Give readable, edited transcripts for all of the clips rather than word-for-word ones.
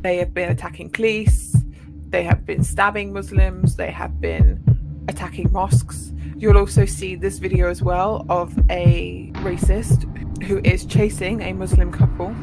They have been attacking police, they have been stabbing Muslims, they have been attacking mosques. You'll also see this video as well of a racist who is chasing a Muslim couple.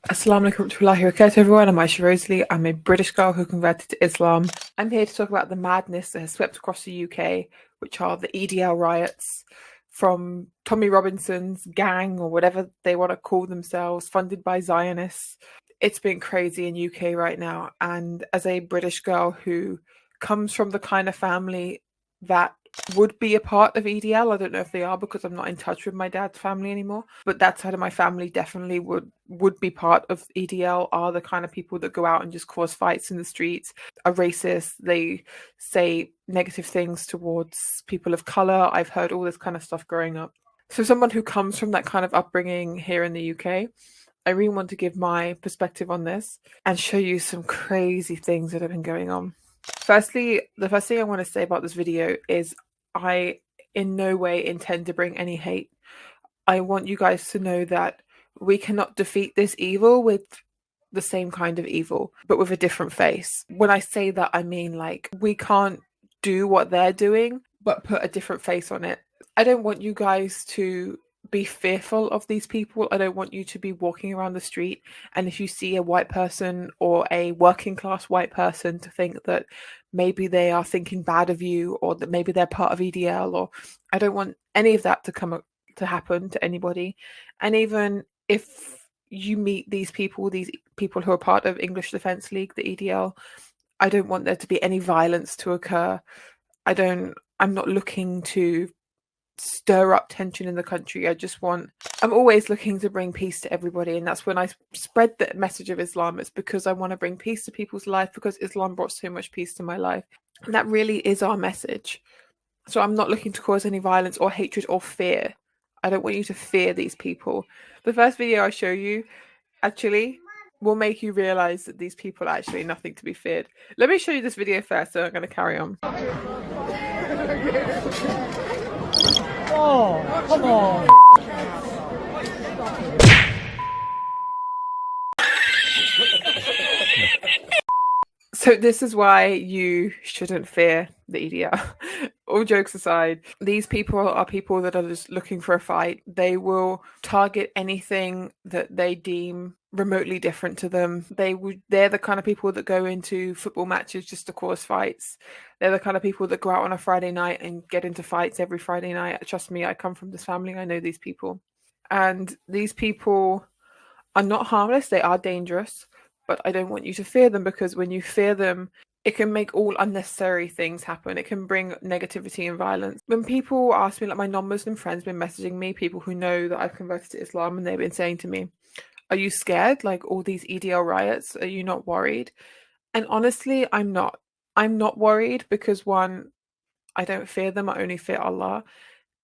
Assalamu alaikum warahmatullahi wabarakatuh everyone, I'm Aisha Roseley. I'm a British girl who converted to Islam. I'm here to talk about the madness that has swept across the UK, which are the EDL riots from Tommy Robinson's gang, or whatever they want to call themselves, funded by Zionists. It's been crazy in UK right now, and as a British girl who comes from the kind of family that would be a part of EDL, I don't know if they are because I'm not in touch with my dad's family anymore, but that side of my family definitely would be part of EDL, are the kind of people that go out and just cause fights in the streets, are racist, they say negative things towards people of colour. I've heard all this kind of stuff growing up. So someone who comes from that kind of upbringing here in the UK, I really want to give my perspective on this and show you some crazy things that have been going on. Firstly, the first thing I want to say about this video is I in no way intend to bring any hate. I want you guys to know that we cannot defeat this evil with the same kind of evil, but with a different face. When I say that, I mean like we can't do what they're doing, but put a different face on it. I don't want you guys to be fearful of these people. I don't want you to be walking around the street and if you see a white person or a working class white person to think that maybe they are thinking bad of you, or that maybe they're part of EDL, or I don't want any of that to happen to anybody. And even if you meet these people who are part of English Defence League, the EDL, I don't want there to be any violence to occur. I'm not looking to stir up tension in the country. I'm always looking to bring peace to everybody, and that's when I spread the message of Islam. It's because I want to bring peace to people's life, because Islam brought so much peace to my life, and that really is our message. So I'm not looking to cause any violence or hatred or fear. I don't want you to fear these people. The first video I show you actually will make you realize that these people are actually nothing to be feared. Let me show you this video first, so I'm going to carry on. Oh, come on. So this is why you shouldn't fear the EDL. All jokes aside, these people are people that are just looking for a fight. They will target anything that they deem remotely different to them. They're the kind of people that go into football matches just to cause fights. They're the kind of people that go out on a Friday night and get into fights every Friday night. Trust me, I come from this family. I know these people. And these people are not harmless. They are dangerous. But I don't want you to fear them, because when you fear them, it can make all unnecessary things happen. It can bring negativity and violence. When people ask me, like my non-Muslim friends been messaging me, people who know that I've converted to Islam, and they've been saying to me, are you scared? Like all these EDL riots, are you not worried? And honestly, I'm not. I'm not worried because one, I don't fear them. I only fear Allah.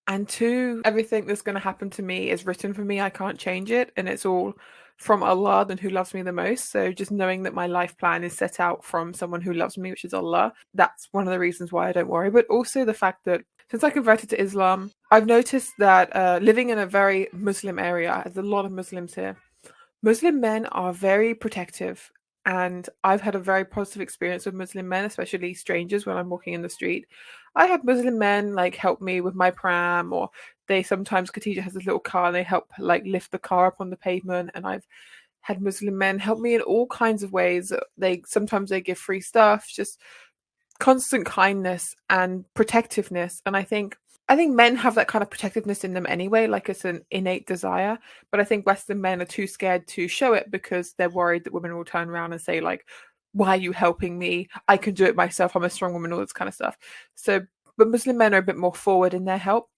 And two, everything that's going to happen to me is written for me. I can't change it. And it's all from Allah, and who loves me the most. So just knowing that my life plan is set out from someone who loves me, which is Allah, that's one of the reasons why I don't worry. But also the fact that since I converted to Islam, I've noticed that living in a very Muslim area, there's a lot of Muslims here. Muslim men are very protective, and I've had a very positive experience with Muslim men, especially strangers when I'm walking in the street. I have Muslim men like help me with my pram, or they sometimes, Khadija has a little car and they help like lift the car up on the pavement, and I've had Muslim men help me in all kinds of ways. Sometimes they give free stuff, just constant kindness and protectiveness. And I think men have that kind of protectiveness in them anyway, like it's an innate desire. But I think Western men are too scared to show it because they're worried that women will turn around and say like, why are you helping me? I can do it myself. I'm a strong woman, all this kind of stuff. But Muslim men are a bit more forward in their help.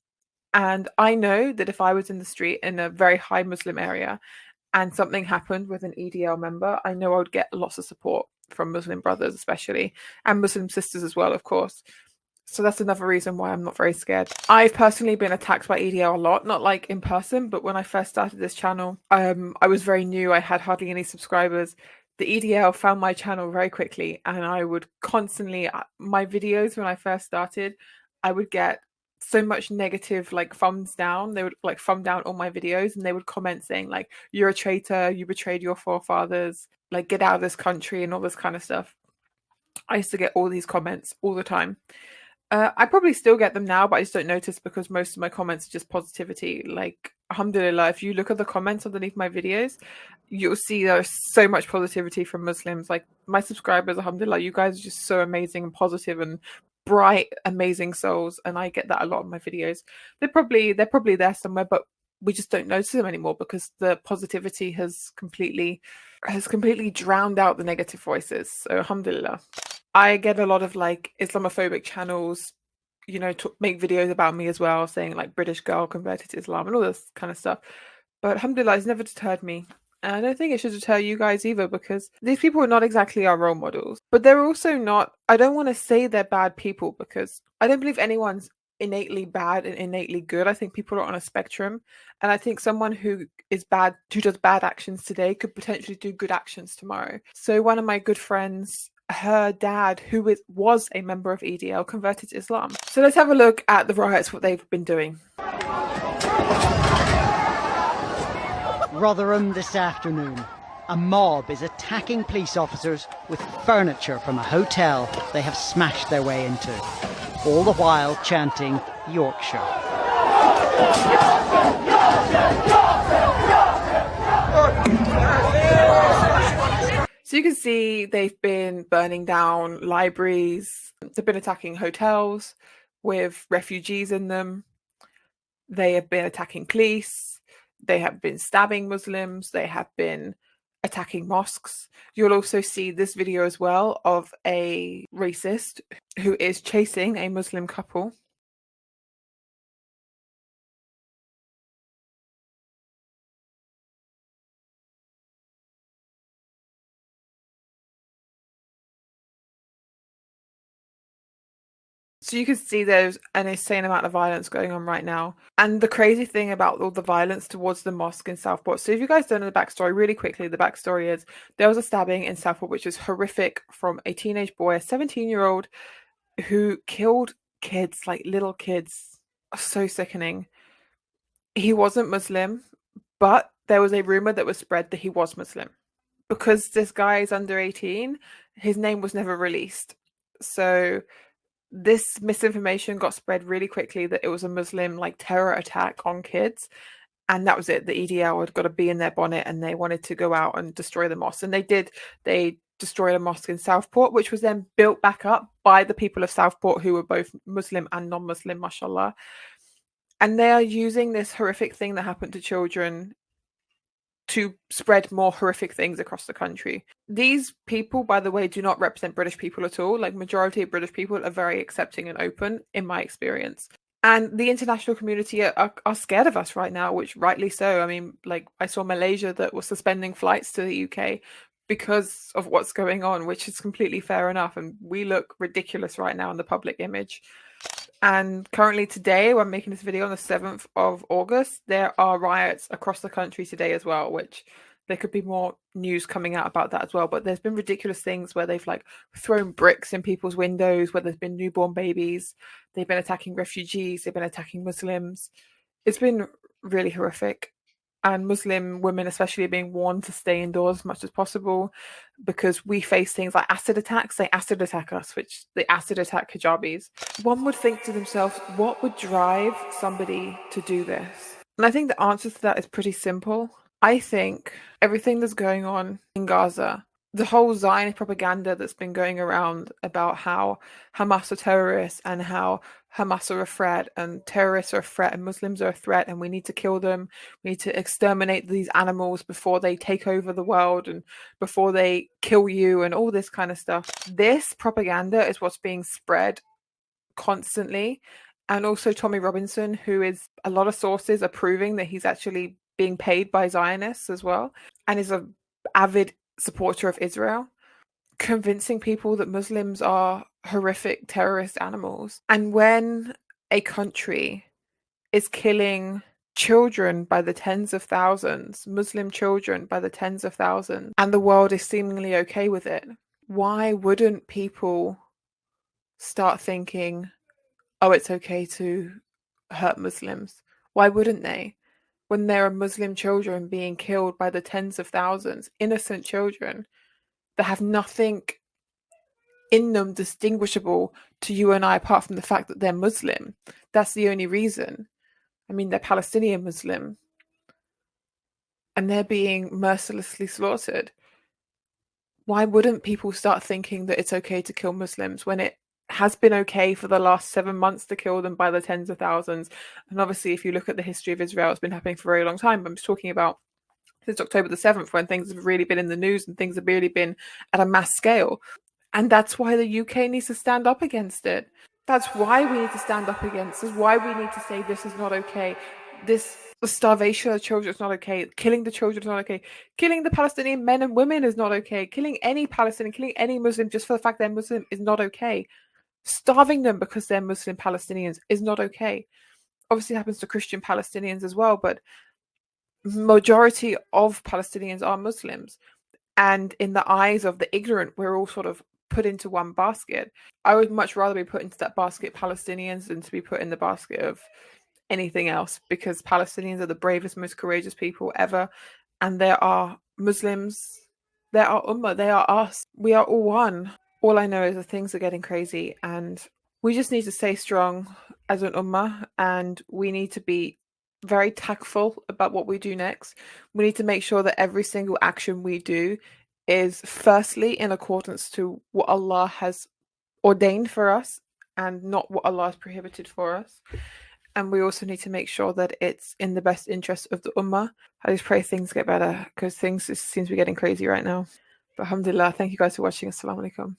And I know that if I was in the street in a very high Muslim area and something happened with an EDL member, I know I would get lots of support from Muslim brothers especially, and Muslim sisters as well, of course. So that's another reason why I'm not very scared. I've personally been attacked by EDL a lot, not like in person, but when I first started this channel, I was very new. I had hardly any subscribers. The EDL found my channel very quickly, and I would constantly, my videos when I first started, I would get so much negative like thumbs down. They would like thumb down all my videos, and they would comment saying like, you're a traitor, you betrayed your forefathers, like get out of this country and all this kind of stuff. I used to get all these comments all the time. I probably still get them now, but I just don't notice because most of my comments are just positivity. Like, alhamdulillah, if you look at the comments underneath my videos, you'll see there's so much positivity from Muslims. Like, my subscribers, alhamdulillah, you guys are just so amazing and positive and bright, amazing souls, and I get that a lot in my videos. They're probably there somewhere, but we just don't notice them anymore because the positivity has completely drowned out the negative voices. So alhamdulillah. I get a lot of like Islamophobic channels, you know, to make videos about me as well, saying like British girl converted to Islam and all this kind of stuff. But alhamdulillah, it's never deterred me. And I don't think it should deter you guys either, because these people are not exactly our role models. But they're also not, I don't want to say they're bad people, because I don't believe anyone's innately bad and innately good. I think people are on a spectrum. And I think someone who is bad, who does bad actions today, could potentially do good actions tomorrow. So one of my good friends, her dad, who was a member of EDL, converted to Islam. So let's have a look at the riots, what they've been doing. Rotherham this afternoon. A mob is attacking police officers with furniture from a hotel they have smashed their way into, all the while chanting Yorkshire. So you can see they've been burning down libraries, they've been attacking hotels with refugees in them, they have been attacking police, they have been stabbing Muslims, they have been attacking mosques. You'll also see this video as well of a racist who is chasing a Muslim couple. So you can see there's an insane amount of violence going on right now. And the crazy thing about all the violence towards the mosque in Southport. So if you guys don't know the backstory, really quickly, the backstory is there was a stabbing in Southport, which is horrific, from a teenage boy, a 17-year-old, who killed kids, like little kids. So sickening. He wasn't Muslim, but there was a rumor that was spread that he was Muslim. Because this guy is under 18, his name was never released. So this misinformation got spread really quickly that it was a Muslim like terror attack on kids, and that was it. The EDL had got a bee in their bonnet and they wanted to go out and destroy the mosque, and they did. They destroyed a mosque in Southport, which was then built back up by the people of Southport, who were both Muslim and non-Muslim, mashallah. And they are using this horrific thing that happened to children to spread more horrific things across the country. These people, by the way, do not represent British people at all. Like, majority of British people are very accepting and open, in my experience. And the international community are scared of us right now, which rightly so. I mean, like, I saw Malaysia that was suspending flights to the UK because of what's going on, which is completely fair enough. And we look ridiculous right now in the public image. And currently today, when I'm making this video on the 7th of August, there are riots across the country today as well, which there could be more news coming out about that as well. But there's been ridiculous things where they've like thrown bricks in people's windows, where there's been newborn babies. They've been attacking refugees. They've been attacking Muslims. It's been really horrific. And Muslim women especially are being warned to stay indoors as much as possible, because we face things like acid attacks. They acid attack us, which they acid attack hijabis. One would think to themselves, what would drive somebody to do this? And I think the answer to that is pretty simple. I think everything that's going on in Gaza, the whole Zionist propaganda that's been going around about how Hamas are terrorists and how Hamas are a threat and terrorists are a threat and Muslims are a threat and we need to kill them. We need to exterminate these animals before they take over the world and before they kill you and all this kind of stuff. This propaganda is what's being spread constantly. And also Tommy Robinson, who is, a lot of sources are proving that he's actually being paid by Zionists as well, and is an avid supporter of Israel. convincing people that Muslims are horrific terrorist animals. And when a country is killing children by the tens of thousands, Muslim children by the tens of thousands, and the world is seemingly okay with it, why wouldn't people start thinking, oh, it's okay to hurt Muslims? Why wouldn't they? When there are Muslim children being killed by the tens of thousands, innocent children that have nothing in them distinguishable to you and I apart from the fact that they're Muslim. That's the only reason. I mean, they're Palestinian Muslim. And they're being mercilessly slaughtered. Why wouldn't people start thinking that it's okay to kill Muslims when it has been okay for the last 7 months to kill them by the tens of thousands? And obviously, if you look at the history of Israel, it's been happening for a very long time. I'm just talking about since October the 7th, when things have really been in the news and things have really been at a mass scale. And that's why the UK needs to stand up against it. That's why we need to stand up against. This is why we need to say this is not okay. The starvation of the children is not okay. Killing the children is not okay. Killing the Palestinian men and women is not okay. Killing any Palestinian, killing any Muslim just for the fact they're Muslim is not okay. Starving them because they're Muslim Palestinians is not okay. Obviously, it happens to Christian Palestinians as well, but majority of Palestinians are Muslims. And in the eyes of the ignorant, we're all sort of put into one basket. I would much rather be put into that basket Palestinians than to be put in the basket of anything else, because Palestinians are the bravest, most courageous people ever. And there are Muslims, there are Ummah, they are us. We are all one. All I know is that things are getting crazy and we just need to stay strong as an Ummah, and we need to be very tactful about what we do next. We need to make sure that every single action we do is firstly in accordance to what Allah has ordained for us and not what Allah has prohibited for us. And we also need to make sure that it's in the best interest of the Ummah. I just pray things get better, because things seem to be getting crazy right now. But alhamdulillah, thank you guys for watching. Assalamu alaikum.